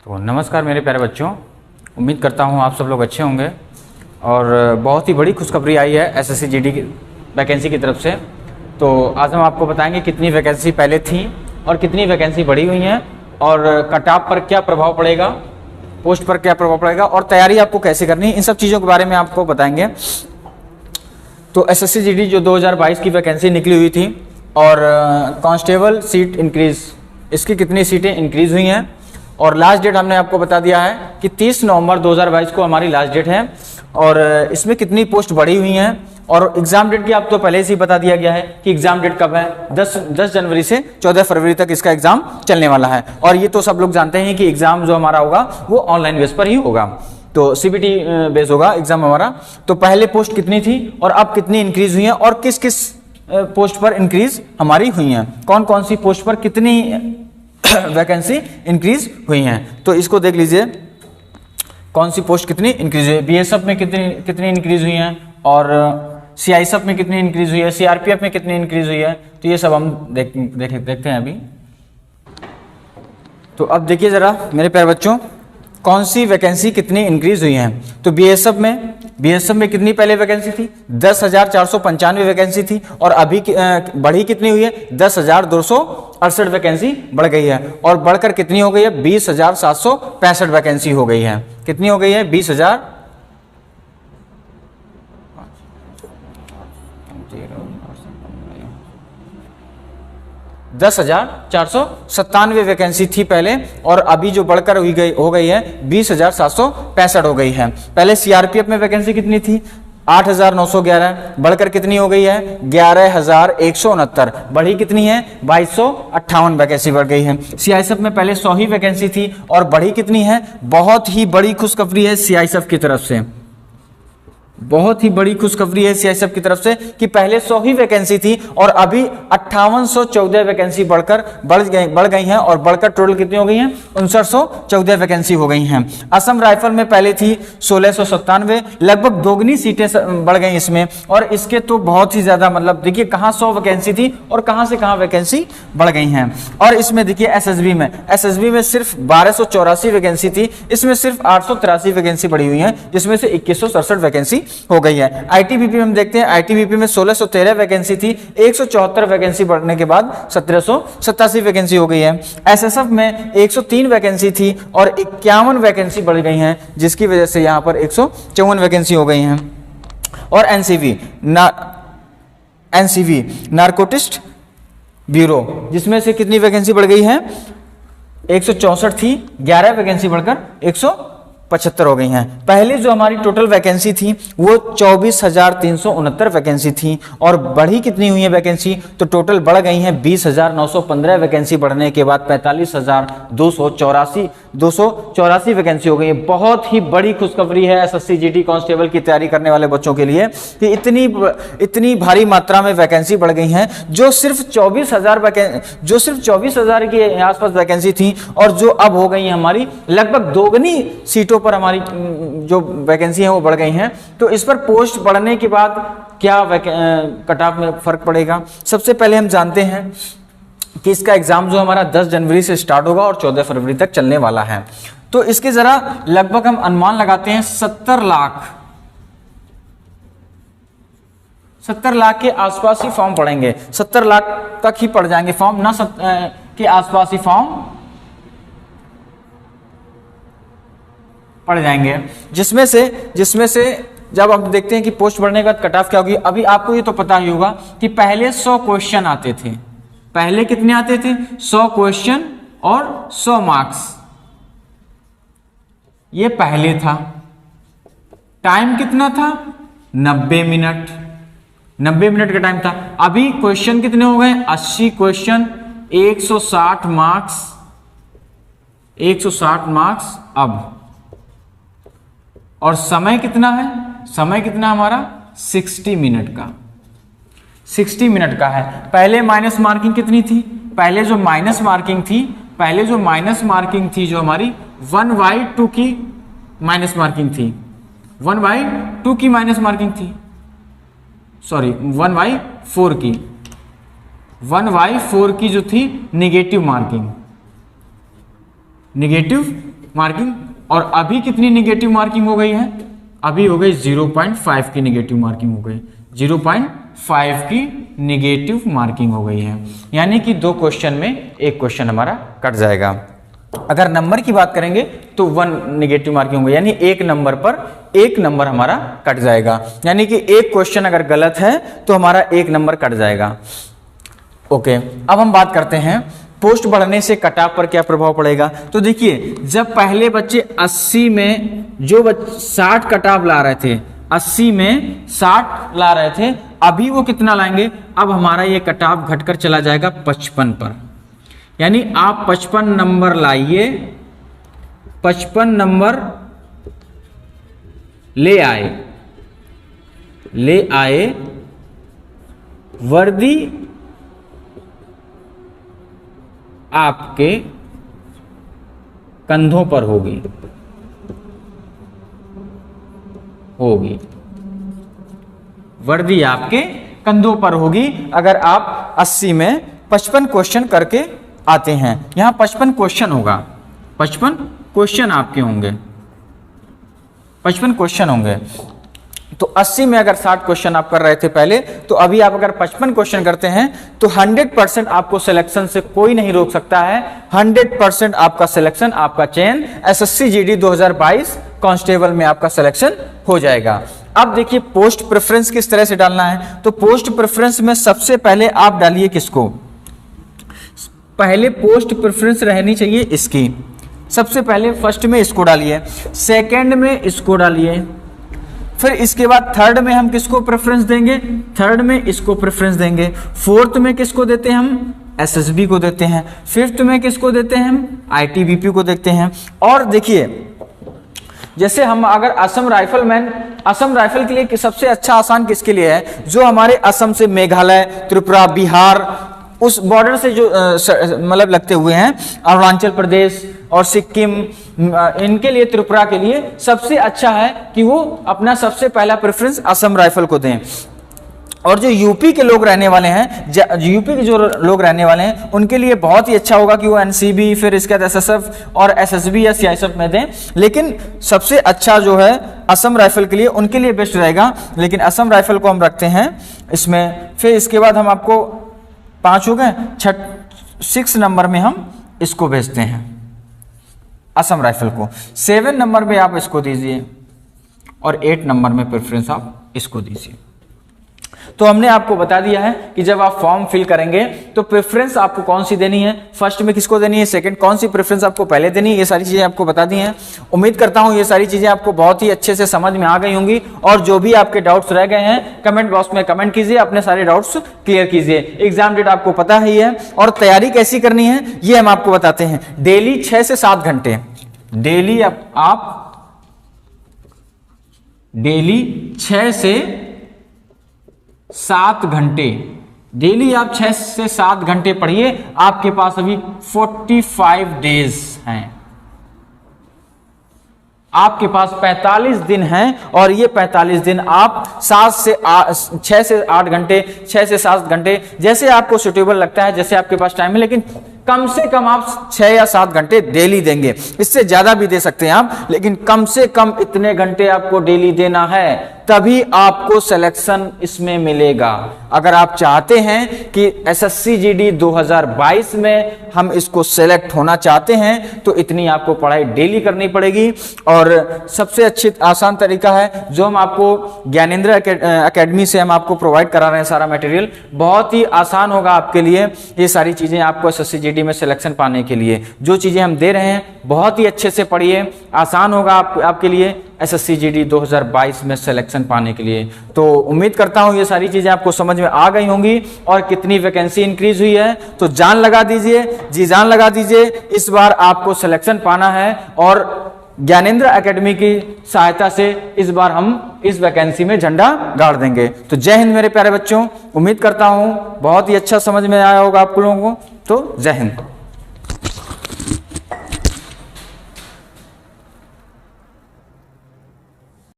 तो नमस्कार मेरे प्यारे बच्चों, उम्मीद करता हूँ आप सब लोग अच्छे होंगे। और बहुत ही बड़ी खुशखबरी आई है एसएससी जीडी की वैकेंसी की तरफ से। तो आज हम आपको बताएंगे कितनी वैकेंसी पहले थी और कितनी वैकेंसी बढ़ी हुई हैं और कट ऑफ पर क्या प्रभाव पड़ेगा, पोस्ट पर क्या प्रभाव पड़ेगा और तैयारी आपको कैसे करनी है, इन सब चीज़ों के बारे में आपको बताएंगे। तो एसएससी जीडी जो 2022 की वैकेंसी निकली हुई थी और कांस्टेबल सीट इंक्रीज, इसकी कितनी सीटें इंक्रीज हुई हैं और लास्ट डेट हमने आपको बता दिया है कि 30 नवंबर 2022 को हमारी लास्ट डेट है और इसमें कितनी पोस्ट बढ़ी हुई हैं और एग्जाम डेट की आप तो पहले से ही बता दिया गया है कि एग्जाम डेट कब है, 10 जनवरी से 14 फरवरी तक इसका एग्जाम चलने वाला है। और ये तो सब लोग जानते हैं कि एग्जाम जो हमारा होगा वो ऑनलाइन बेस पर ही होगा, तो सीबीटी बेस होगा एग्जाम हमारा। तो पहले पोस्ट कितनी थी और अब कितनी इंक्रीज हुई है और किस किस पोस्ट पर इंक्रीज हमारी हुई हैं, कौन कौन सी पोस्ट पर कितनी वैकेंसी इंक्रीज हुई हैं। तो इसको देख लीजिए, कौन सी पोस्ट कितनी इंक्रीज हुई है। बीएसएफ में कितनी इंक्रीज हुई हैं और सीआईएसएफ में कितनी इंक्रीज हुई है, सीआरपीएफ में कितनी इंक्रीज हुई है। तो ये सब हम देखते हैं अभी। तो अब देखिए जरा मेरे प्यारे बच्चों, कौन सी वैकेंसी कितनी इंक्रीज हुई है। तो बीएसएफ में कितनी पहले वैकेंसी थी, 10,495 वैकेंसी थी और अभी बढ़ी कितनी हुई है, 10,268 वैकेंसी बढ़ गई है और बढ़कर कितनी हो गई है, 20,765 वैकेंसी हो गई है। कितनी हो गई है, 10,497 वैकेंसी थी पहले और अभी जो बढ़कर हो गई है 20,765 हो गई है। पहले सीआरपीएफ में वैकेंसी कितनी थी, 8,911, बढ़कर कितनी हो गई है, 11,169, बढ़ी कितनी है, 2,258 वैकेंसी बढ़ गई है। सीआईएसएफ में पहले 100 ही वैकेंसी थी और बढ़ी कितनी है, बहुत ही बड़ी खुशखबरी है सीआईएसएफ की तरफ से, बहुत ही बड़ी खुशखबरी है सीआईएसएफ की तरफ से कि पहले 100 ही वैकेंसी थी और अभी 5814 वैकेंसी बढ़ गई हैं और बढ़कर टोटल कितनी हो गई हैं, 5914 वैकेंसी हो गई हैं। असम राइफल में पहले थी 1697, लगभग दोगुनी सीटें बढ़ गई इसमें। और इसके तो बहुत ही ज्यादा, मतलब देखिए कहाँ 100 वैकेंसी थी और कहाँ से कहाँ वैकेंसी बढ़ गई हैं। और इसमें देखिए एसएसबी में सिर्फ 1284 वैकेंसी थी, इसमें सिर्फ 883 वैकेंसी बढ़ी हुई है, जिसमें से 2167 वैकेंसी हो गई है। आईटीबीपी में हम देखते हैं, आईटीबीपी में 1613 वैकेंसी थी, 174 वैकेंसी बढ़ने के बाद 1787 वैकेंसी हो गई है। एसएसएफ में 103 वैकेंसी थी और 51 वैकेंसी बढ़ गई हैं, जिसकी वजह से यहां पर 154 वैकेंसी हो गई हैं। और एनसीवी नारकोटिक्स ब्यूरो, जिसमें से कितनी वैकेंसी बढ़ गई है, 164 थी, 11 वैकेंसी बढ़कर 175 हो गई हैं। पहले जो हमारी टोटल वैकेंसी थी वो 24,369 वैकेंसी थी और बढ़ी कितनी हुई है वैकेंसी, तो टोटल बढ़ गई हैं 20,915 वैकेंसी बढ़ने के बाद 45,284 वैकेंसी हो गई है। बहुत ही बड़ी खुशखबरी है एसएससी जीडी कांस्टेबल की तैयारी करने वाले बच्चों के लिए कि इतनी भारी मात्रा में वैकेंसी बढ़ गई हैं। जो सिर्फ 24,000 के आसपास वैकेंसी थी और जो अब हो गई है हमारी लगभग दोगुनी सीटों पर हमारी जो वैकेंसी है वो बढ़ गई हैं। तो इस पर पोस्ट बढ़ने के बाद क्या कट ऑफ में फर्क पड़ेगा। सबसे पहले हम जानते हैं कि इसका एग्जाम जो हमारा 10 जनवरी से स्टार्ट होगा और 14 फरवरी तक चलने वाला है। तो इसके जरा लगभग हम अनुमान लगाते हैं 70 लाख के आसपास ही फॉर्म पड़ेंगे, 70 लाख तक ही पड़ जाएंगे फॉर्म, ना के आसपास ही फॉर्म पड़ जाएंगे, जिसमें से जब आप देखते हैं कि पोस्ट बढ़ने के बाद कट ऑफ क्या होगी। अभी आपको ये तो पता ही होगा कि पहले 100 क्वेश्चन आते थे, पहले कितने आते थे, 100 क्वेश्चन और 100 मार्क्स, ये पहले था। टाइम कितना था, 90 मिनट, 90 मिनट का टाइम था। अभी क्वेश्चन कितने हो गए, 80 क्वेश्चन, 160 मार्क्स अब। और समय कितना है, समय कितना हमारा 60 मिनट का, 60 मिनट का है। पहले माइनस मार्किंग कितनी थी, पहले जो माइनस मार्किंग थी जो हमारी 1/2 की माइनस मार्किंग थी, 1/2 की माइनस मार्किंग थी, सॉरी 1/4 की, 1/4 की जो थी नेगेटिव मार्किंग, नेगेटिव मार्किंग, और अभी कितनी निगेटिव मार्किंग हो गई है, अभी हो गई 0.5 की निगेटिव मार्किंग हो गई, 0.5 की निगेटिव मार्किंग हो गई है, यानी कि 2 क्वेश्चन में 1 क्वेश्चन हमारा कट जाएगा। अगर नंबर की बात करेंगे तो 1 निगेटिव मार्किंग होगी, यानी 1 नंबर पर 1 नंबर हमारा कट जाएगा, यानी कि 1 क्वेश्चन अगर गलत है तो हमारा 1 नंबर कट जाएगा। ओके, अब हम बात करते हैं पोस्ट बढ़ने से कट ऑफ पर क्या प्रभाव पड़ेगा। तो देखिए, जब पहले बच्चे 80 में जो 60 कट ऑफ ला रहे थे, 80 में 60 ला रहे थे, अभी वो कितना लाएंगे, अब हमारा ये कट ऑफ घटकर चला जाएगा 55 पर, यानी आप 55 नंबर लाइए, 55 नंबर ले आए, वर्दी आपके कंधों पर होगी, वर्दी आपके कंधों पर होगी अगर आप 80 में 55 क्वेश्चन करके आते हैं। यहां 55 क्वेश्चन होगा, 55 क्वेश्चन आपके होंगे, 55 क्वेश्चन होंगे। तो 80 में अगर 60 क्वेश्चन आप कर रहे थे पहले, तो अभी आप अगर 55 क्वेश्चन करते हैं तो 100% आपको सिलेक्शन से कोई नहीं रोक सकता है, 100% आपका सिलेक्शन, आपका चयन एसएससी जीडी 2022 कांस्टेबल में आपका सिलेक्शन हो जाएगा। अब देखिए पोस्ट प्रेफरेंस किस तरह से डालना है। तो पोस्ट प्रेफरेंस में सबसे पहले आप डालिए किसको, पहले पोस्ट प्रेफरेंस रहनी चाहिए इसकी, सबसे पहले फर्स्ट में इसको डालिए, सेकंड में इसको डालिए, फिर इसके बाद थर्ड में हम किसको प्रेफरेंस देंगे, थर्ड में इसको प्रेफरेंस देंगे, फोर्थ में किसको देते हैं हम, एसएसबी को देते हैं, फिफ्थ में किसको देते हैं हम, आईटीबीपी को देखते हैं। और देखिए जैसे हम अगर असम राइफलमैन, असम राइफल के लिए सबसे अच्छा आसान किसके लिए है, जो हमारे असम से मेघालय, त्रिपुरा, बिहार उस बॉर्डर से जो मतलब लगते हुए हैं, अरुणाचल प्रदेश और सिक्किम, इनके लिए, त्रिपुरा के लिए सबसे अच्छा है कि वो अपना सबसे पहला प्रेफरेंस असम राइफल को दें। और जो यूपी के लोग रहने वाले हैं, यूपी के जो लोग रहने वाले हैं, उनके लिए बहुत ही अच्छा होगा कि वो एनसीबी, फिर इसके बाद एसएसएफ और एसएसबी या सीआईएसएफ में दें। लेकिन सबसे अच्छा जो है असम राइफल के लिए, उनके लिए बेस्ट रहेगा। लेकिन असम राइफल को हम रखते हैं इसमें। फिर इसके बाद हम आपको 5 हो गए, 6 नंबर में हम इसको भेजते हैं असम राइफल को, 7 नंबर में आप इसको दीजिए और 8 नंबर में प्रेफरेंस आप इसको दीजिए। तो हमने आपको बता दिया है कि जब आप फॉर्म फिल करेंगे तो प्रेफरेंस आपको कौन सी देनी है, फर्स्ट में किसको देनी है, सेकंड कौन सी प्रेफरेंस आपको पहले देनी है, ये सारी चीजें आपको बता दी हैं। उम्मीद करता हूं ये सारी चीजें आपको बहुत ही अच्छे से समझ में आ गई होंगी। और जो भी आपके डाउट्स रह गए हैं कमेंट बॉक्स में कमेंट कीजिए, अपने सारे डाउट्स क्लियर कीजिए। एग्जाम डेट आपको पता ही है और तैयारी कैसी करनी है ये हम आपको बताते हैं। डेली 6 से 7 घंटे, डेली आप डेली 6 से 7 घंटे, डेली आप 6 से 7 घंटे पढ़िए। आपके पास अभी 45 डेज हैं, आपके पास 45 दिन हैं और ये 45 दिन आप 6 से 8 घंटे, 6 से 7 घंटे जैसे आपको सुटेबल लगता है, जैसे आपके पास टाइम है, लेकिन कम से कम आप 6 या 7 घंटे डेली देंगे। इससे ज्यादा भी दे सकते हैं आप, लेकिन कम से कम इतने घंटे आपको डेली देना है, तभी आपको सिलेक्शन इसमें मिलेगा। अगर आप चाहते हैं कि एसएससी जीडी 2022 में हम इसको सेलेक्ट होना चाहते हैं तो इतनी आपको पढ़ाई डेली करनी पड़ेगी। और सबसे अच्छी आसान तरीका है जो हम आपको ज्ञानेंद्र एकेडमी से हम आपको प्रोवाइड करा रहे हैं, सारा मटेरियल बहुत ही आसान होगा आपके लिए। ये सारी चीजें आपको एसएससी जीडी में सिलेक्शन पाने के लिए जो चीजें हम दे रहे हैं बहुत ही अच्छे से पढ़िए, आसान होगा आपके लिए एसएससी जीडी 2022 में सिलेक्शन पाने के लिए। तो उम्मीद करता हूं ये सारी चीजें आपको समझ में आ गई होंगी। और कितनी वैकेंसी इंक्रीज हुई है तो जान लगा दीजिए, जी जान लगा दीजिए। इस बार आपको सिलेक्शन पाना है और ज्ञानेंद्र एकेडमी की सहायता से इस बार हम इस वैकेंसी में झंडा गाड़ देंगे। तो जय हिंद मेरे प्यारे बच्चों, उम्मीद करता हूं बहुत ही अच्छा समझ में आया होगा आप लोगों को। तो जय हिंद।